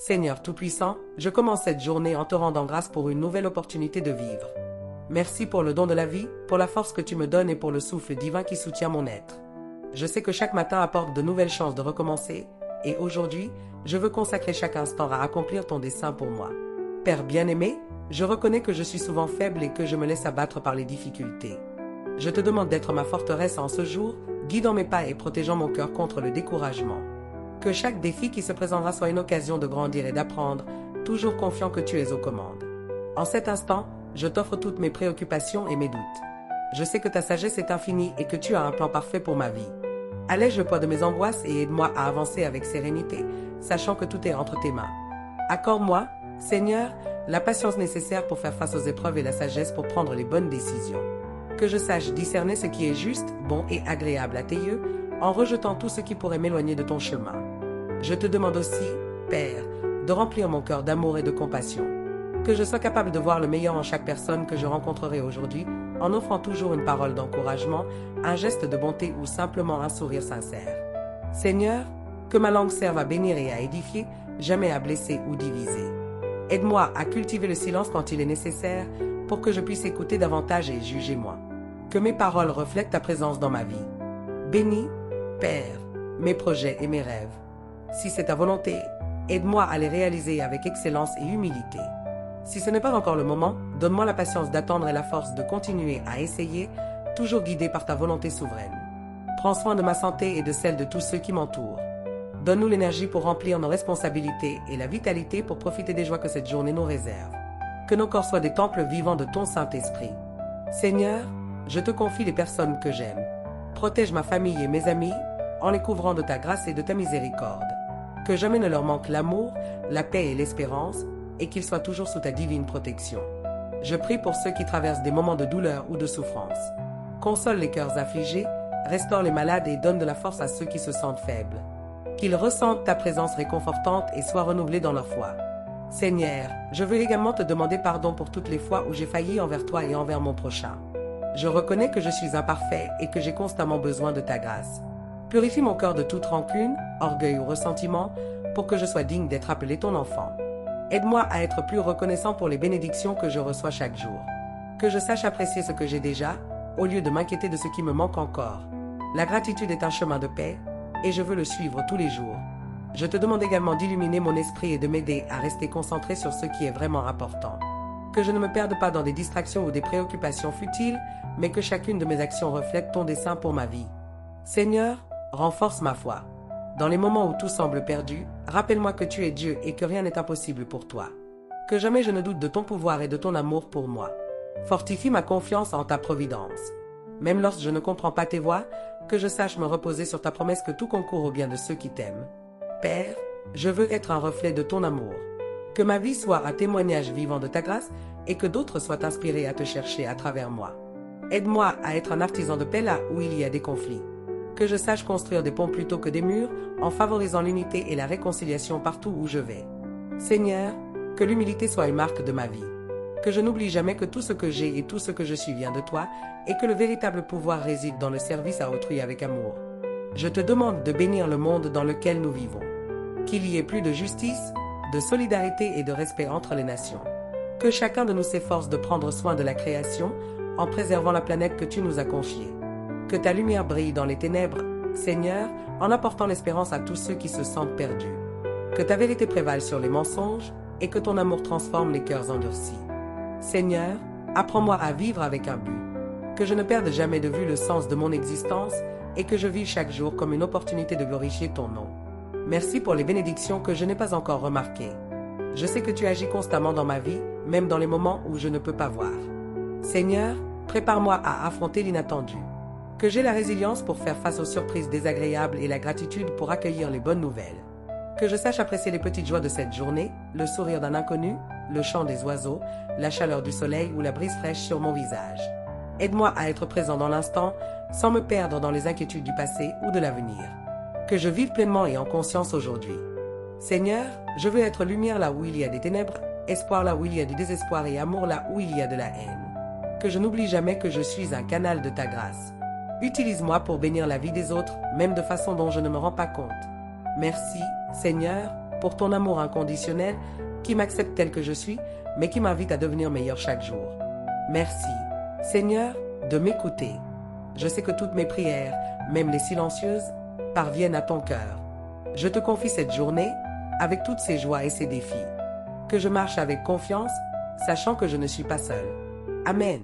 Seigneur Tout-Puissant, je commence cette journée en te rendant grâce pour une nouvelle opportunité de vivre. Merci pour le don de la vie, pour la force que tu me donnes et pour le souffle divin qui soutient mon être. Je sais que chaque matin apporte de nouvelles chances de recommencer, et aujourd'hui, je veux consacrer chaque instant à accomplir ton dessein pour moi. Père bien-aimé, je reconnais que je suis souvent faible et que je me laisse abattre par les difficultés. Je te demande d'être ma forteresse en ce jour, guidant mes pas et protégeant mon cœur contre le découragement. Que chaque défi qui se présentera soit une occasion de grandir et d'apprendre, toujours confiant que tu es aux commandes. En cet instant, je t'offre toutes mes préoccupations et mes doutes. Je sais que ta sagesse est infinie et que tu as un plan parfait pour ma vie. Allège le poids de mes angoisses et aide-moi à avancer avec sérénité, sachant que tout est entre tes mains. Accorde-moi, Seigneur, la patience nécessaire pour faire face aux épreuves et la sagesse pour prendre les bonnes décisions. Que je sache discerner ce qui est juste, bon et agréable à tes yeux, en rejetant tout ce qui pourrait m'éloigner de ton chemin. Je te demande aussi, Père, de remplir mon cœur d'amour et de compassion. Que je sois capable de voir le meilleur en chaque personne que je rencontrerai aujourd'hui, en offrant toujours une parole d'encouragement, un geste de bonté ou simplement un sourire sincère. Seigneur, que ma langue serve à bénir et à édifier, jamais à blesser ou diviser. Aide-moi à cultiver le silence quand il est nécessaire, pour que je puisse écouter davantage et juger moins. Que mes paroles reflètent ta présence dans ma vie. Bénis, Père, mes projets et mes rêves. Si c'est ta volonté, aide-moi à les réaliser avec excellence et humilité. Si ce n'est pas encore le moment, donne-moi la patience d'attendre et la force de continuer à essayer, toujours guidé par ta volonté souveraine. Prends soin de ma santé et de celle de tous ceux qui m'entourent. Donne-nous l'énergie pour remplir nos responsabilités et la vitalité pour profiter des joies que cette journée nous réserve. Que nos corps soient des temples vivants de ton Saint-Esprit. Seigneur, je te confie les personnes que j'aime. Protège ma famille et mes amis en les couvrant de ta grâce et de ta miséricorde. Que jamais ne leur manque l'amour, la paix et l'espérance, et qu'ils soient toujours sous ta divine protection. Je prie pour ceux qui traversent des moments de douleur ou de souffrance. Console les cœurs affligés, restaure les malades et donne de la force à ceux qui se sentent faibles. Qu'ils ressentent ta présence réconfortante et soient renouvelés dans leur foi. Seigneur, je veux également te demander pardon pour toutes les fois où j'ai failli envers toi et envers mon prochain. Je reconnais que je suis imparfait et que j'ai constamment besoin de ta grâce. Purifie mon cœur de toute rancune, orgueil ou ressentiment pour que je sois digne d'être appelé ton enfant. Aide-moi à être plus reconnaissant pour les bénédictions que je reçois chaque jour. Que je sache apprécier ce que j'ai déjà, au lieu de m'inquiéter de ce qui me manque encore. La gratitude est un chemin de paix, et je veux le suivre tous les jours. Je te demande également d'illuminer mon esprit et de m'aider à rester concentré sur ce qui est vraiment important. Que je ne me perde pas dans des distractions ou des préoccupations futiles, mais que chacune de mes actions reflète ton dessein pour ma vie. Seigneur, renforce ma foi. Dans les moments où tout semble perdu, rappelle-moi que tu es Dieu et que rien n'est impossible pour toi. Que jamais je ne doute de ton pouvoir et de ton amour pour moi. Fortifie ma confiance en ta providence. Même lorsque je ne comprends pas tes voies, que je sache me reposer sur ta promesse que tout concourt au bien de ceux qui t'aiment. Père, je veux être un reflet de ton amour. Que ma vie soit un témoignage vivant de ta grâce et que d'autres soient inspirés à te chercher à travers moi. Aide-moi à être un artisan de paix là où il y a des conflits. Que je sache construire des ponts plutôt que des murs en favorisant l'unité et la réconciliation partout où je vais. Seigneur, que l'humilité soit une marque de ma vie. Que je n'oublie jamais que tout ce que j'ai et tout ce que je suis vient de toi et que le véritable pouvoir réside dans le service à autrui avec amour. Je te demande de bénir le monde dans lequel nous vivons. Qu'il y ait plus de justice, de solidarité et de respect entre les nations. Que chacun de nous s'efforce de prendre soin de la création en préservant la planète que tu nous as confiée. Que ta lumière brille dans les ténèbres, Seigneur, en apportant l'espérance à tous ceux qui se sentent perdus. Que ta vérité prévale sur les mensonges et que ton amour transforme les cœurs endurcis. Seigneur, apprends-moi à vivre avec un but. Que je ne perde jamais de vue le sens de mon existence et que je vive chaque jour comme une opportunité de glorifier ton nom. Merci pour les bénédictions que je n'ai pas encore remarquées. Je sais que tu agis constamment dans ma vie, même dans les moments où je ne peux pas voir. Seigneur, prépare-moi à affronter l'inattendu. Que j'ai la résilience pour faire face aux surprises désagréables et la gratitude pour accueillir les bonnes nouvelles. Que je sache apprécier les petites joies de cette journée, le sourire d'un inconnu, le chant des oiseaux, la chaleur du soleil ou la brise fraîche sur mon visage. Aide-moi à être présent dans l'instant, sans me perdre dans les inquiétudes du passé ou de l'avenir. Que je vive pleinement et en conscience aujourd'hui. Seigneur, je veux être lumière là où il y a des ténèbres, espoir là où il y a du désespoir et amour là où il y a de la haine. Que je n'oublie jamais que je suis un canal de ta grâce. Utilise-moi pour bénir la vie des autres, même de façon dont je ne me rends pas compte. Merci, Seigneur, pour ton amour inconditionnel qui m'accepte tel que je suis, mais qui m'invite à devenir meilleur chaque jour. Merci, Seigneur, de m'écouter. Je sais que toutes mes prières, même les silencieuses, parviennent à ton cœur. Je te confie cette journée avec toutes ses joies et ses défis. Que je marche avec confiance, sachant que je ne suis pas seul. Amen.